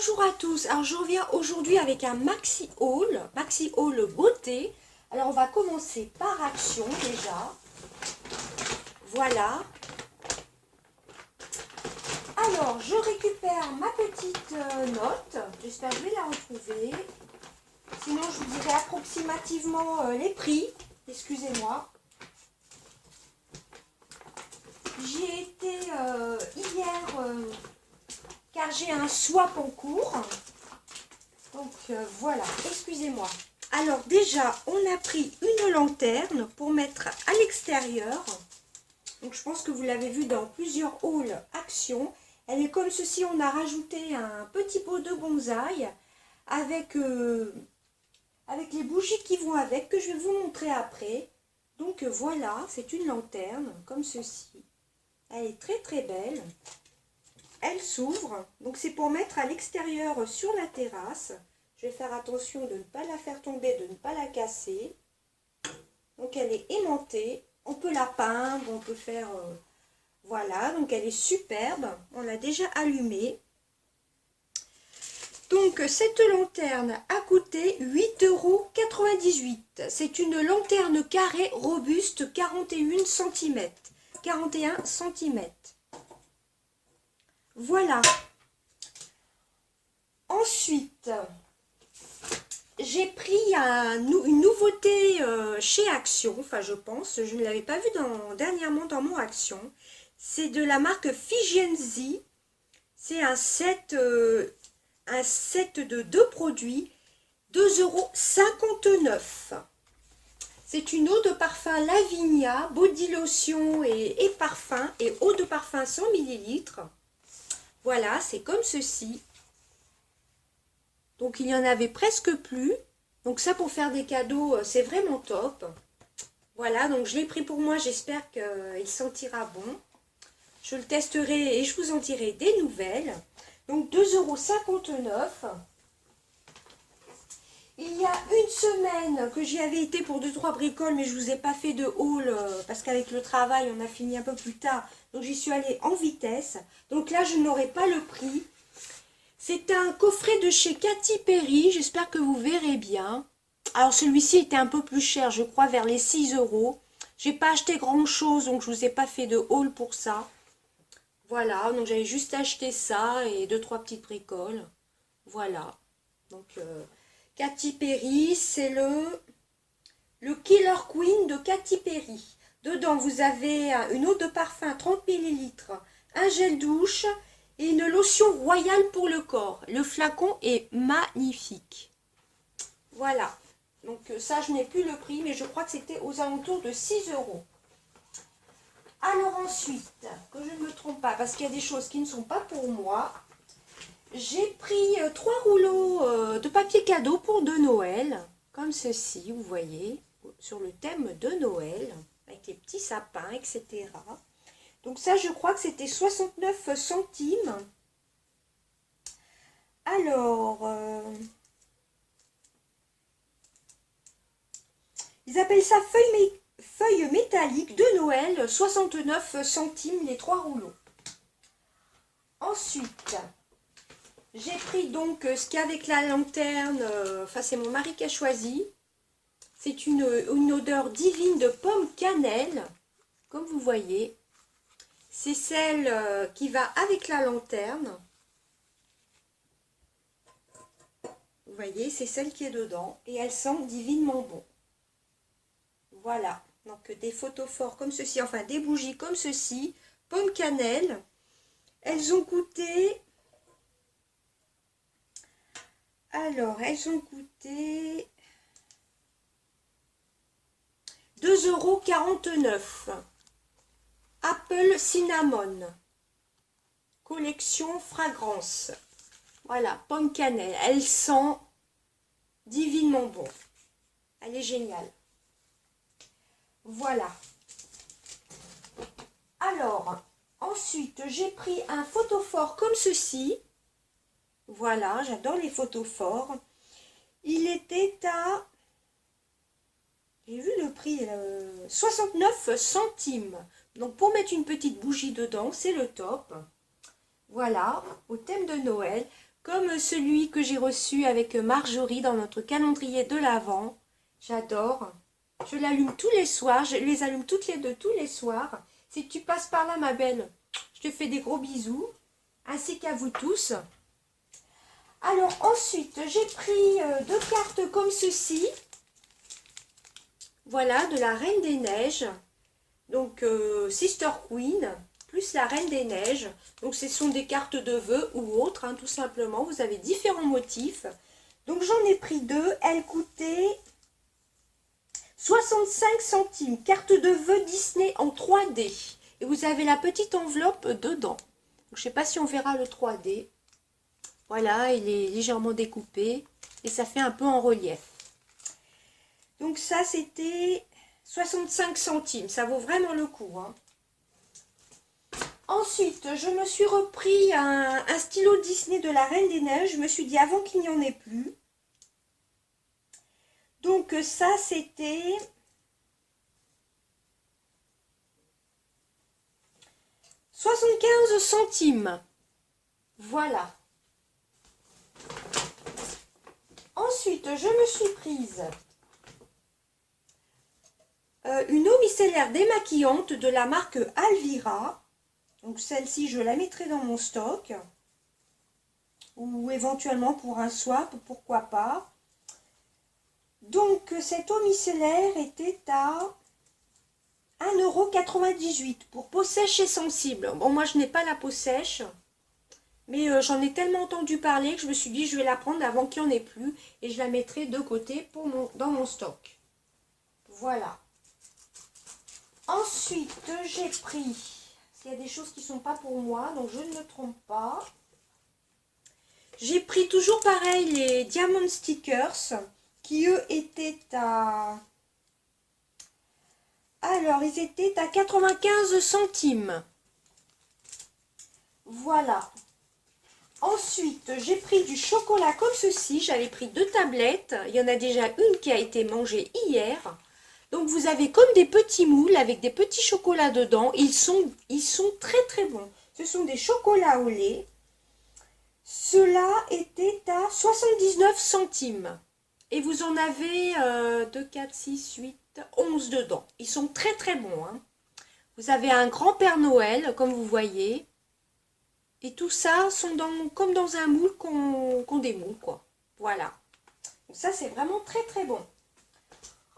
Bonjour à tous, alors je reviens aujourd'hui avec un maxi haul beauté. Alors on va commencer par Action déjà. Voilà. Alors je récupère ma petite note, j'espère que je vais la retrouver. Sinon je vous dirai approximativement les prix, excusez-moi. J'y ai été hier car j'ai un swap en cours. Donc voilà, excusez-moi. Alors déjà, on a pris une lanterne pour mettre à l'extérieur. Donc je pense que vous l'avez vu dans plusieurs hauls Action. Elle est comme ceci, on a rajouté un petit pot de bonsaï avec les bougies qui vont avec, que je vais vous montrer après. Donc voilà, c'est une lanterne comme ceci. Elle est très très belle. Elle s'ouvre, donc c'est pour mettre à l'extérieur sur la terrasse. Je vais faire attention de ne pas la faire tomber, de ne pas la casser. Donc elle est aimantée, on peut la peindre, on peut faire... voilà, donc elle est superbe, on l'a déjà allumée. Donc cette lanterne a coûté 8,98 €. C'est une lanterne carrée robuste 41 cm. 41 cm. Voilà. Ensuite, j'ai pris une nouveauté chez Action. Enfin, je pense. Je ne l'avais pas vu dernièrement dans mon Action. C'est de la marque Figenzi. C'est un set de 2 produits. 2,59 €. C'est une eau de parfum Lavinia, body lotion et parfum. Et eau de parfum 100 ml. Voilà, c'est comme ceci. Donc il n'y en avait presque plus. Donc ça, pour faire des cadeaux, c'est vraiment top. Voilà, donc je l'ai pris pour moi. J'espère qu'il sentira bon. Je le testerai et je vous en dirai des nouvelles. Donc 2,59 €. Il y a une semaine que j'y avais été pour 2-3 bricoles, mais je ne vous ai pas fait de haul parce qu'avec le travail, on a fini un peu plus tard. Donc j'y suis allée en vitesse. Donc là, je n'aurai pas le prix. C'est un coffret de chez Katy Perry. J'espère que vous verrez bien. Alors celui-ci était un peu plus cher, je crois vers les 6 €. J'ai pas acheté grand chose, donc je vous ai pas fait de haul pour ça. Voilà, donc j'avais juste acheté ça et 2-3 petites bricoles. Voilà. Donc Katy Perry, c'est le Killer Queen de Katy Perry. Dedans, vous avez une eau de parfum 30 ml, un gel douche et une lotion royale pour le corps. Le flacon est magnifique. Voilà. Donc ça, je n'ai plus le prix, mais je crois que c'était aux alentours de 6 €. Alors ensuite, que je ne me trompe pas, parce qu'il y a des choses qui ne sont pas pour moi, j'ai pris 3 rouleaux de papier cadeau pour de Noël, comme ceci, vous voyez, sur le thème de Noël, avec les petits sapins, etc. Donc ça, je crois que c'était 69 centimes. Alors, ils appellent ça feuille métallique de Noël, 69 centimes les 3 rouleaux. Ensuite, j'ai pris donc ce qu'il y a avec la lanterne, enfin c'est mon mari qui a choisi. C'est une odeur divine de pomme cannelle, comme vous voyez. C'est celle qui va avec la lanterne. Vous voyez, c'est celle qui est dedans. Et elle sent divinement bon. Voilà. Donc des photophores comme ceci, enfin des bougies comme ceci. Pomme cannelle. Elles ont coûté... Alors, elles ont coûté 2,49 €. Apple Cinnamon. Collection fragrance. Voilà, pomme cannelle. Elle sent divinement bon. Elle est géniale. Voilà. Alors, ensuite, j'ai pris un photophore comme ceci. Voilà, j'adore les photophores. Il était à... J'ai vu le prix, 69 centimes. Donc pour mettre une petite bougie dedans, c'est le top. Voilà, au thème de Noël. comme celui que j'ai reçu avec Marjorie dans notre calendrier de l'Avent. J'adore. Je l'allume tous les soirs, je les allume toutes les deux tous les soirs. Si tu passes par là, ma belle, je te fais des gros bisous, ainsi qu'à vous tous. Alors ensuite, j'ai pris deux cartes comme ceci. Voilà, de la Reine des Neiges. Donc Sister Queen, plus la Reine des Neiges. Donc ce sont des cartes de vœux ou autres, hein, tout simplement. Vous avez différents motifs. Donc j'en ai pris deux. Elles coûtaient 65 centimes. Carte de vœux Disney en 3D. Et vous avez la petite enveloppe dedans. Donc, je ne sais pas si on verra le 3D. Voilà, il est légèrement découpé. Et ça fait un peu en relief. Donc ça, c'était 65 centimes. Ça vaut vraiment le coup, hein. Ensuite, je me suis repris un stylo Disney de la Reine des Neiges. Je me suis dit avant qu'il n'y en ait plus. Donc ça, c'était 75 centimes. Voilà. Ensuite, je me suis prise une eau micellaire démaquillante de la marque Alvira. Donc celle-ci, je la mettrai dans mon stock. Ou éventuellement pour un swap, pourquoi pas. Donc cette eau micellaire était à 1,98 € pour peau sèche et sensible. Bon, moi je n'ai pas la peau sèche. Mais j'en ai tellement entendu parler que je me suis dit je vais la prendre avant qu'il n'y en ait plus. Et je la mettrai de côté dans mon stock. Voilà. Ensuite, j'ai pris, s'il y a des choses qui ne sont pas pour moi, donc je ne me trompe pas. J'ai pris toujours pareil les Diamond Stickers, qui eux étaient à... Alors, ils étaient à 95 centimes. Voilà. Ensuite, j'ai pris du chocolat comme ceci. J'avais pris 2 tablettes. Il y en a déjà une qui a été mangée hier. Donc vous avez comme des petits moules avec des petits chocolats dedans. Ils sont très très bons. Ce sont des chocolats au lait. Cela était à 79 centimes. Et vous en avez 2, 4, 6, 8, 11 dedans. Ils sont très très bons, hein. Vous avez un grand Père Noël, comme vous voyez. Et tout ça sont comme dans un moule qu'on démoule, quoi. Voilà. Donc ça, c'est vraiment très très bon.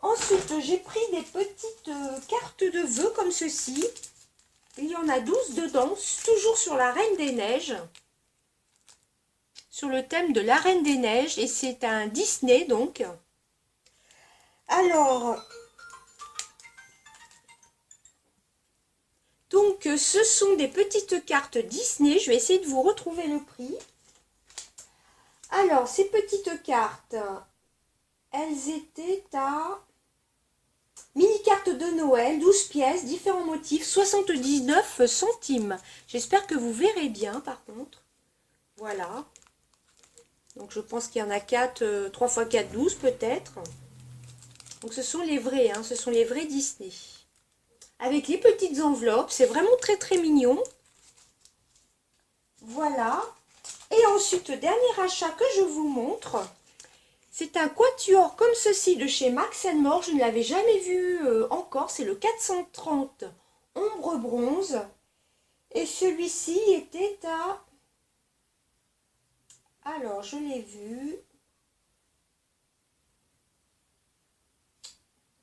Ensuite, j'ai pris des petites cartes de vœux comme ceci. Il y en a 12 dedans, toujours sur la Reine des Neiges. Sur le thème de la Reine des Neiges. Et c'est un Disney, donc. Alors, ce sont des petites cartes Disney. Je vais essayer de vous retrouver le prix. Alors, ces petites cartes, elles étaient à... Mini-carte de Noël, 12 pièces, différents motifs, 79 centimes. J'espère que vous verrez bien, par contre. Voilà. Donc, je pense qu'il y en a 4, 3 x 4, 12 peut-être. Donc, ce sont les vrais, hein, ce sont les vrais Disney. Avec les petites enveloppes, c'est vraiment très, très mignon. Voilà. Et ensuite, dernier achat que je vous montre... C'est un quatuor comme ceci de chez Max & More. Je ne l'avais jamais vu encore. C'est le 430 ombre bronze. Et celui-ci était à... Alors, je l'ai vu.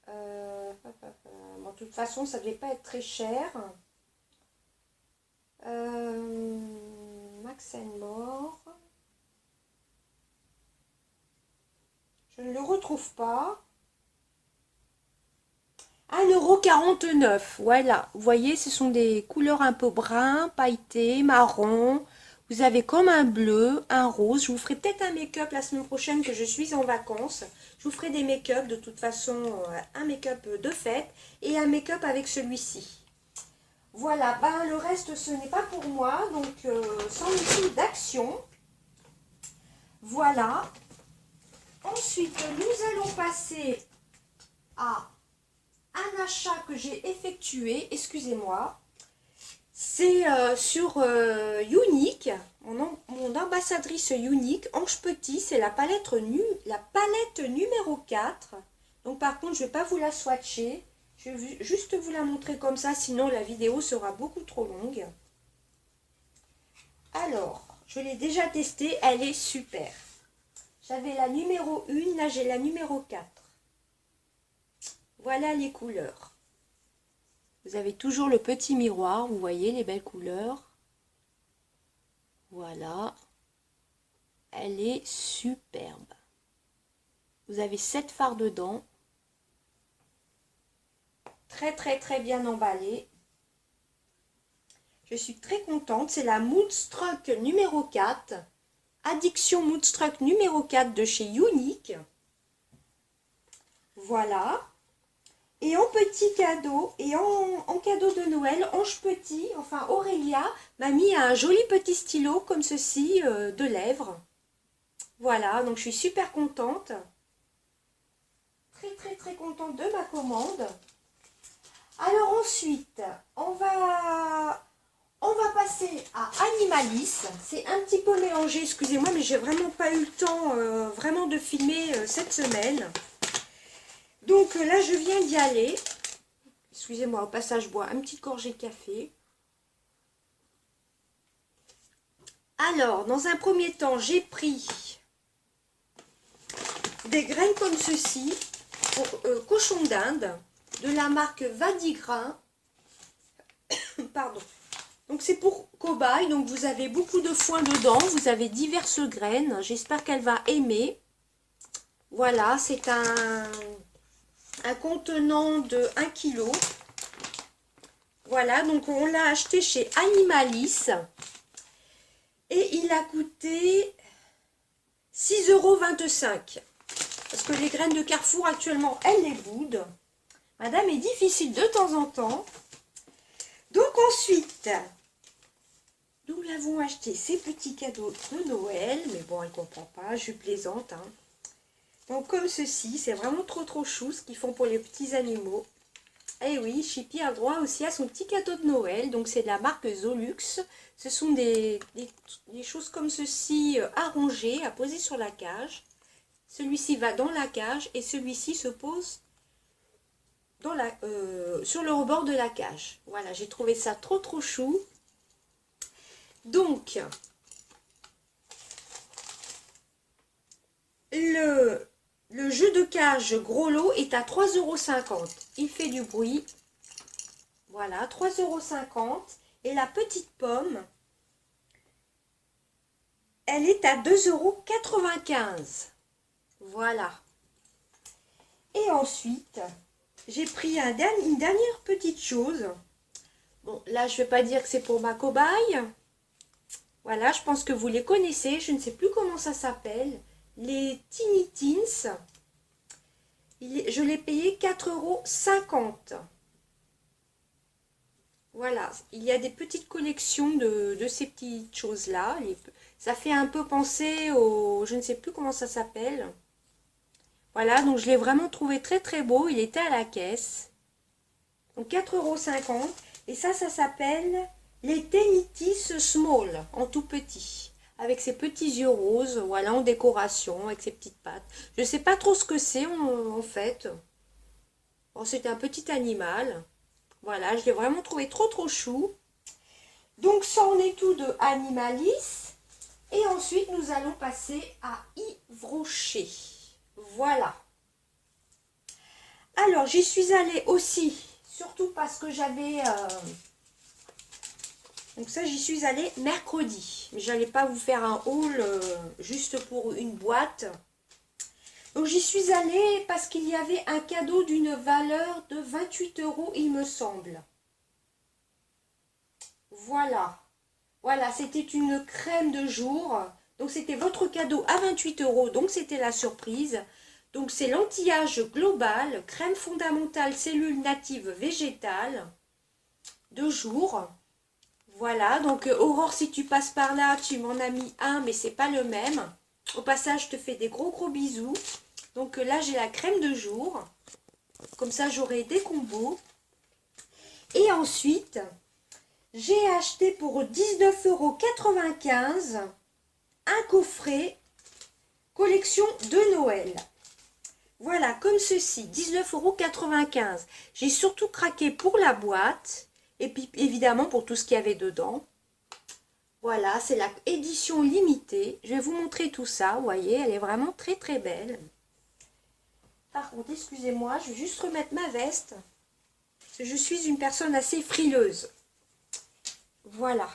Bon, de toute façon, ça ne devait pas être très cher. Max & More. Je ne le retrouve pas. 1,49 €. Voilà. Vous voyez, ce sont des couleurs un peu brun, pailleté, marron. Vous avez comme un bleu, un rose. Je vous ferai peut-être un make-up la semaine prochaine que je suis en vacances. Je vous ferai des make-up de toute façon. Un make-up de fête et un make-up avec celui-ci. Voilà. Ben, le reste, ce n'est pas pour moi. Donc, sans outil d'action. Voilà. Ensuite, nous allons passer à un achat que j'ai effectué, excusez-moi. C'est sur Unique. mon ambassadrice unique, Ange Petit, c'est la palette numéro 4. Donc par contre, je ne vais pas vous la swatcher. Je vais juste vous la montrer comme ça, sinon la vidéo sera beaucoup trop longue. Alors, je l'ai déjà testée, elle est super. J'avais la numéro 1, là j'ai la numéro 4. Voilà les couleurs. Vous avez toujours le petit miroir, vous voyez les belles couleurs. Voilà. Elle est superbe. Vous avez 7 fards dedans. Très très très bien emballé. Je suis très contente. C'est la Moonstruck numéro 4. Addiction Moonstruck numéro 4 de chez Unique. Voilà. Et en petit cadeau, et en cadeau de Noël, Ange Petit, enfin Aurélia, m'a mis un joli petit stylo comme ceci de lèvres. Voilà, donc je suis super contente. Très très très contente de ma commande. Alors ensuite, on va passer à Animalis. C'est un petit peu mélangé, excusez-moi, mais j'ai vraiment pas eu le temps vraiment de filmer cette semaine. Donc là, je viens d'y aller. Excusez-moi, au passage, je bois une petite gorgée de café. Alors, dans un premier temps, j'ai pris des graines comme ceci, cochon d'Inde, de la marque Vadigrain. Pardon. Donc c'est pour cobaye, donc vous avez beaucoup de foin dedans, vous avez diverses graines. J'espère qu'elle va aimer. Voilà, c'est un contenant de 1 kg. Voilà, donc on l'a acheté chez Animalis. Et il a coûté 6,25 €. Parce que les graines de Carrefour actuellement, elles les boudent. Madame est difficile de temps en temps. Donc ensuite, nous l'avons acheté ces petits cadeaux de Noël. Mais bon, elle ne comprend pas, je plaisante. Hein. Donc comme ceci, c'est vraiment trop chou ce qu'ils font pour les petits animaux. Et oui, Chippy a droit aussi à son petit cadeau de Noël. Donc c'est de la marque Zolux. Ce sont des choses comme ceci à ronger, à poser sur la cage. Celui-ci va dans la cage et celui-ci se pose dans sur le rebord de la cage. Voilà, j'ai trouvé ça trop chou. Donc, le jeu de cage gros lot est à 3,50 €. Il fait du bruit. Voilà, 3,50 €. Et la petite pomme, elle est à 2,95 €. Voilà. Et ensuite, j'ai pris une dernière petite chose. Bon, là, je ne vais pas dire que c'est pour ma cobaye. Voilà, je pense que vous les connaissez. Je ne sais plus comment ça s'appelle. Les Tiny Teens. Je l'ai payé 4,50 €. Voilà, il y a des petites collections de ces petites choses-là. Ça fait un peu penser au... Je ne sais plus comment ça s'appelle. Voilà, donc je l'ai vraiment trouvé très beau. Il était à la caisse. Donc 4,50 €. Et ça s'appelle les Tenitis Small, en tout petit. Avec ses petits yeux roses, voilà, en décoration, avec ses petites pattes. Je ne sais pas trop ce que c'est en fait. Bon, c'est un petit animal. Voilà, je l'ai vraiment trouvé trop chou. Donc ça en est tout de Animalis. Et ensuite, nous allons passer à Yves Rocher. Voilà. Alors, j'y suis allée aussi, surtout parce que j'avais... Donc ça, j'y suis allée mercredi. Mais j'allais pas vous faire un haul juste pour une boîte. Donc j'y suis allée parce qu'il y avait un cadeau d'une valeur de 28 €, il me semble. Voilà. Voilà, c'était une crème de jour. Donc c'était votre cadeau à 28 €. Donc c'était la surprise. Donc c'est l'anti-âge global, crème fondamentale, cellules natives végétales de jour. Voilà, donc Aurore, si tu passes par là, tu m'en as mis un, mais c'est pas le même. Au passage, je te fais des gros bisous. Donc là, j'ai la crème de jour. Comme ça, j'aurai des combos. Et ensuite, j'ai acheté pour 19,95 € un coffret collection de Noël. Voilà, comme ceci, 19,95 €. J'ai surtout craqué pour la boîte et puis évidemment pour tout ce qu'il y avait dedans. Voilà, c'est la édition limitée. Je vais vous montrer tout ça, vous voyez, elle est vraiment très très belle. Par contre, excusez-moi, je vais juste remettre ma veste. Parce que je suis une personne assez frileuse. Voilà.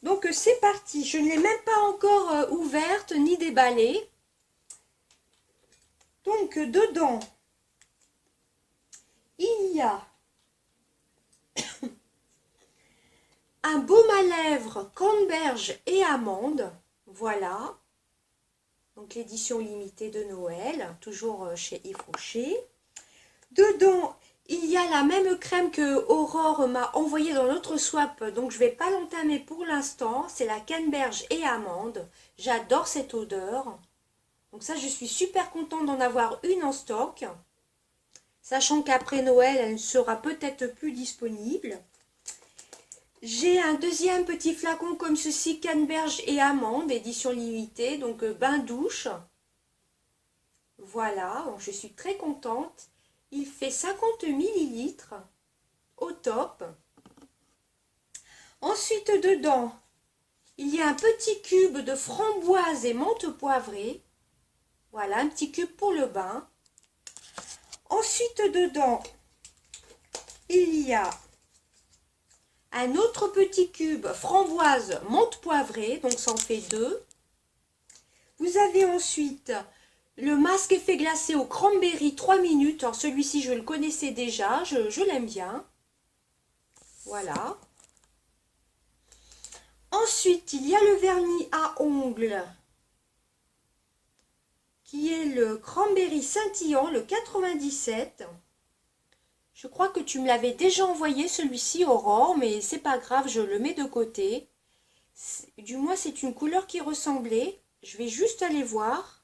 Donc c'est parti, je ne l'ai même pas encore ouverte ni déballée. Donc dedans, il y a un baume à lèvres canneberge et amande, voilà. Donc l'édition limitée de Noël, toujours chez Yves Rocher. Dedans, il y a la même crème que Aurore m'a envoyée dans notre swap, donc je ne vais pas l'entamer pour l'instant. C'est la canneberge et amande. J'adore cette odeur. Donc ça, je suis super contente d'en avoir une en stock. Sachant qu'après Noël, elle ne sera peut-être plus disponible. J'ai un deuxième petit flacon comme ceci, canneberge et amande, édition limitée, donc bain douche. Voilà, donc je suis très contente. Il fait 50 ml, au top. Ensuite, dedans, il y a un petit cube de framboise et menthe poivrée. Voilà, un petit cube pour le bain. Ensuite, dedans, il y a un autre petit cube framboise menthe poivrée, donc ça en fait 2. Vous avez ensuite le masque effet glacé au cranberry 3 minutes. Alors celui-ci, je le connaissais déjà, je l'aime bien. Voilà. Ensuite, il y a le vernis à ongles qui est le cranberry scintillant, le 97. Je crois que tu me l'avais déjà envoyé celui-ci, Aurore, mais c'est pas grave, je le mets de côté. Du moins, c'est une couleur qui ressemblait. Je vais juste aller voir.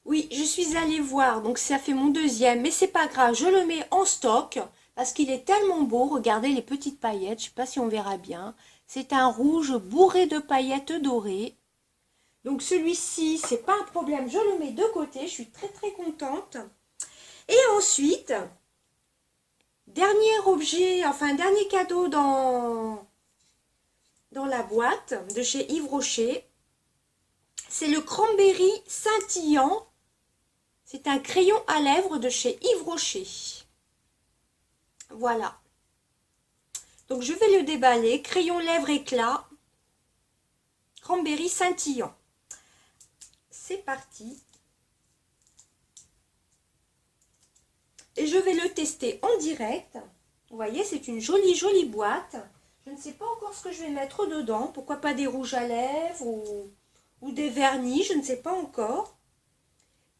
Oui, je suis allée voir, donc ça fait mon deuxième, mais c'est pas grave, je le mets en stock parce qu'il est tellement beau. Regardez les petites paillettes, je sais pas si on verra bien. C'est un rouge bourré de paillettes dorées. Donc celui-ci, c'est pas un problème, je le mets de côté, je suis très très contente. Et ensuite, dernier objet, enfin dernier cadeau dans la boîte de chez Yves Rocher, c'est le cranberry scintillant. C'est un crayon à lèvres de chez Yves Rocher. Voilà. Donc je vais le déballer, crayon lèvres éclat, cranberry scintillant. C'est parti. Et je vais le tester en direct. Vous voyez, c'est une jolie, jolie boîte. Je ne sais pas encore ce que je vais mettre dedans. Pourquoi pas des rouges à lèvres ou des vernis, je ne sais pas encore.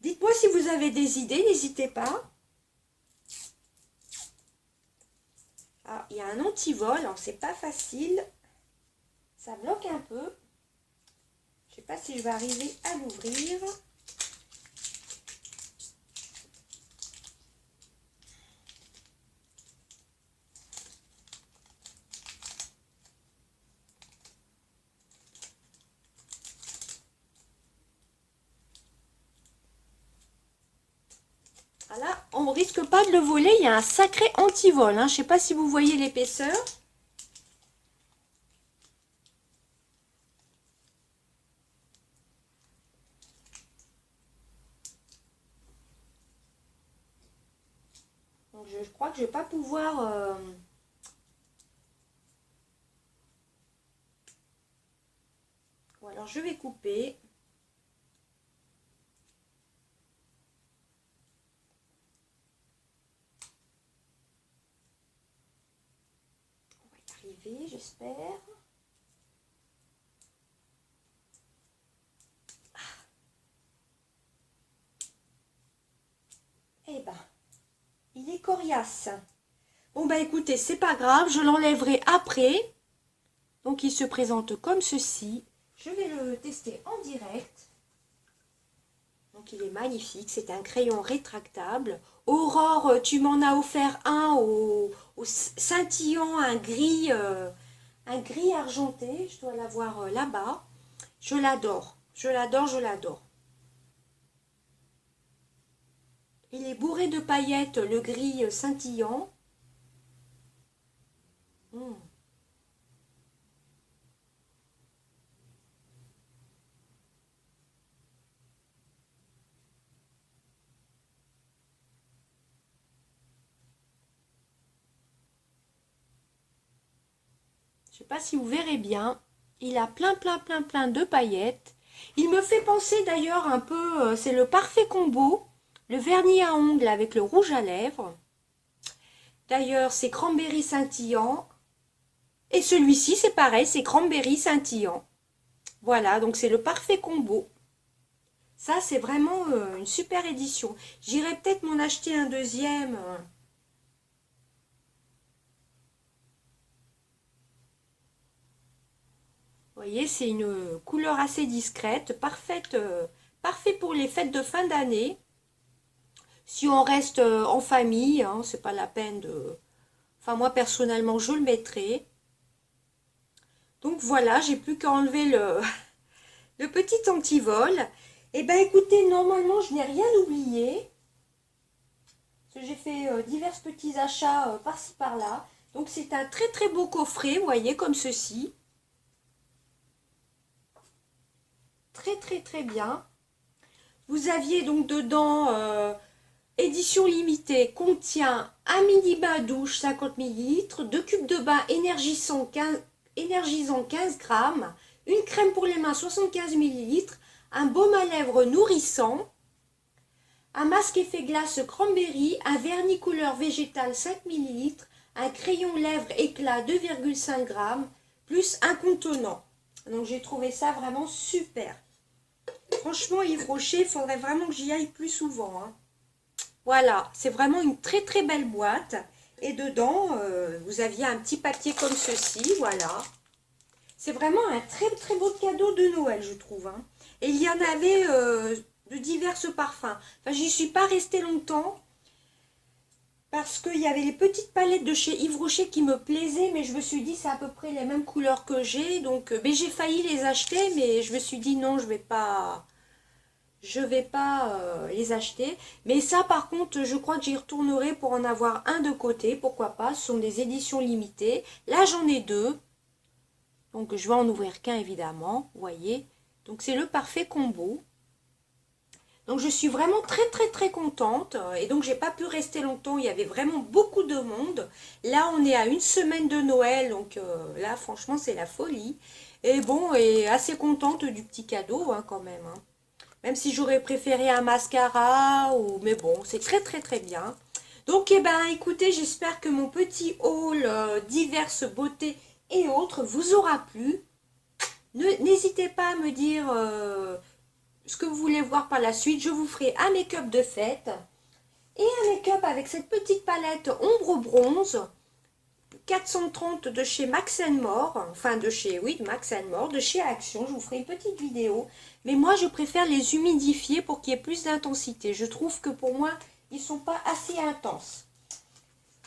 Dites-moi si vous avez des idées, n'hésitez pas. Ah, il y a un antivol, alors c'est pas facile. Ça bloque un peu. Je ne sais pas si je vais arriver à l'ouvrir. Voilà, on ne risque pas de le voler, il y a un sacré antivol. Je ne sais pas si vous voyez l'épaisseur. Donc je crois que je ne vais pas pouvoir... Bon, alors je vais couper. On va y arriver, j'espère. Eh ben, il est coriace. Bon bah écoutez, c'est pas grave, je l'enlèverai après. Donc il se présente comme ceci. Je vais le tester en direct. Donc il est magnifique, c'est un crayon rétractable. Aurore, tu m'en as offert un au scintillant, un gris argenté. Je dois l'avoir là-bas. Je l'adore, je l'adore, je l'adore. Il est bourré de paillettes, le gris scintillant. Mmh. Je ne sais pas si vous verrez bien. Il a plein, plein, plein, plein de paillettes. Il me fait penser d'ailleurs un peu, c'est le parfait combo, le vernis à ongles avec le rouge à lèvres. D'ailleurs, c'est cranberry scintillant. Et celui-ci, c'est pareil, c'est cranberry scintillant. Voilà, donc c'est le parfait combo. Ça, c'est vraiment une super édition. J'irai peut-être m'en acheter un deuxième. Vous voyez, c'est une couleur assez discrète, parfaite, parfait pour les fêtes de fin d'année. Si on reste en famille, hein, c'est pas la peine de... Enfin, moi, personnellement, je le mettrai. Donc voilà, j'ai plus qu'à enlever le petit antivol. Et ben écoutez, normalement, je n'ai rien oublié. Parce que j'ai fait divers petits achats par-ci par-là. Donc c'est un très très beau coffret, vous voyez, comme ceci. Très très très bien. Vous aviez donc dedans édition limitée, contient un mini bain douche 50 ml, 2 cubes de bain énergisant 15 grammes, une crème pour les mains 75 ml, un baume à lèvres nourrissant, un masque effet glace cranberry, un vernis couleur végétale 5 ml, un crayon lèvres éclat 2,5 grammes, plus un contenant. Donc j'ai trouvé ça vraiment super. Franchement, Yves Rocher, il faudrait vraiment que j'y aille plus souvent. Hein. Voilà, c'est vraiment une très très belle boîte. Et dedans, vous aviez un petit papier comme ceci, voilà. C'est vraiment un très très beau cadeau de Noël, je trouve. Hein. Et il y en avait de divers parfums. Enfin, j'y suis pas restée longtemps. Parce qu'il y avait les petites palettes de chez Yves Rocher qui me plaisaient. Mais je me suis dit, c'est à peu près les mêmes couleurs que j'ai. Donc, j'ai failli les acheter. Mais je me suis dit, non, je vais pas les acheter. Mais ça, par contre, je crois que j'y retournerai pour en avoir un de côté. Pourquoi pas, ce sont des éditions limitées. Là, j'en ai deux. Donc, je vais en ouvrir qu'un, évidemment. Vous voyez. Donc, c'est le parfait combo. Donc, je suis vraiment très, très, très contente. Et donc, j'ai pas pu rester longtemps. Il y avait vraiment beaucoup de monde. Là, on est à une semaine de Noël. Donc, là, franchement, c'est la folie. Et bon, et assez contente du petit cadeau, hein, quand même. Hein. Même si j'aurais préféré un mascara. Mais bon, c'est très, très, très bien. Donc, eh ben, écoutez, j'espère que mon petit haul diverses beautés et autres vous aura plu. N'hésitez pas à me dire ce que vous voulez voir par la suite. Je vous ferai un make-up de fête et un make-up avec cette petite palette ombre bronze 430 de chez Max More, enfin de chez, oui, Max More, de chez Action. Je vous ferai une petite vidéo, mais moi je préfère les humidifier pour qu'il y ait plus d'intensité. Je trouve que pour moi, ils ne sont pas assez intenses.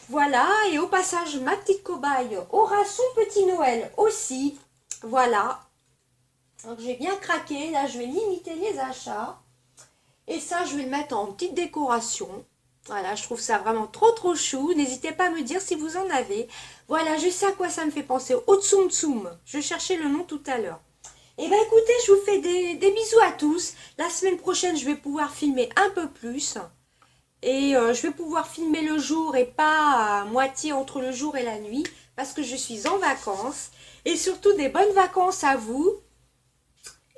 Voilà, et au passage, ma petite cobaye aura son petit Noël aussi. Voilà. Donc j'ai bien craqué, là je vais limiter les achats. Et ça, je vais le mettre en petite décoration. Voilà, je trouve ça vraiment trop trop chou. N'hésitez pas à me dire si vous en avez. Voilà, je sais à quoi ça me fait penser. Au Tsum Tsum. Je cherchais le nom tout à l'heure. Et bien écoutez, je vous fais des bisous à tous. La semaine prochaine, je vais pouvoir filmer un peu plus. Et je vais pouvoir filmer le jour et pas à moitié entre le jour et la nuit. Parce que je suis en vacances. Et surtout des bonnes vacances à vous.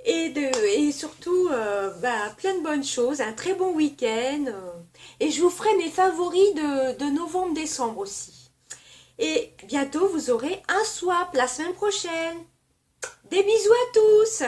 Et surtout, plein de bonnes choses, un très bon week-end. Et je vous ferai mes favoris de novembre-décembre aussi. Et bientôt, vous aurez un swap la semaine prochaine. Des bisous à tous!